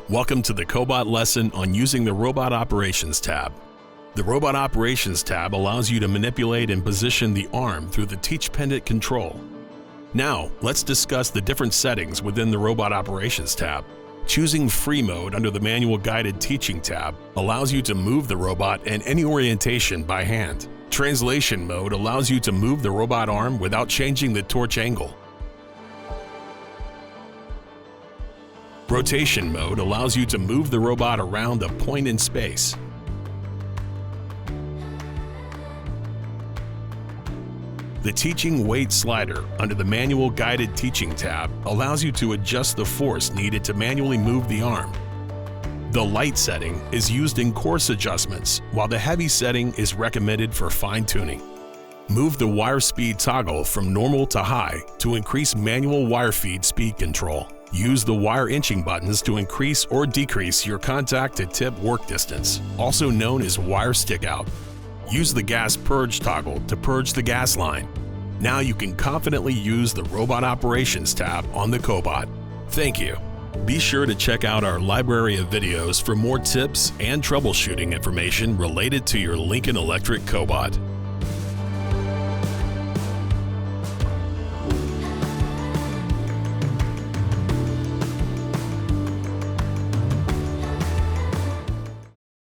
Welcome to the Cobot lesson on using the Robot Operations tab. The Robot Operations tab allows you to manipulate and position the arm through the Teach Pendant control. Now, let's discuss the different settings within the Robot Operations tab. Choosing Free Mode under the Manual Guided Teaching tab allows you to move the robot in any orientation by hand. Translation Mode allows you to move the robot arm without changing the torch angle. Rotation Mode allows you to move the robot around a point in space. The Teaching Weight slider under the Manual Guided Teaching tab allows you to adjust the force needed to manually move the arm. The Light setting is used in coarse adjustments, while the Heavy setting is recommended for fine-tuning. Move the wire speed toggle from normal to high to increase manual wire feed speed control. Use the wire inching buttons to increase or decrease your contact to tip work distance, also known as wire stick out. Use the gas purge toggle to purge the gas line. Now you can confidently use the Robot Operations tab on the Cobot. Thank you. Be sure to check out our library of videos for more tips and troubleshooting information related to your Lincoln Electric Cobot.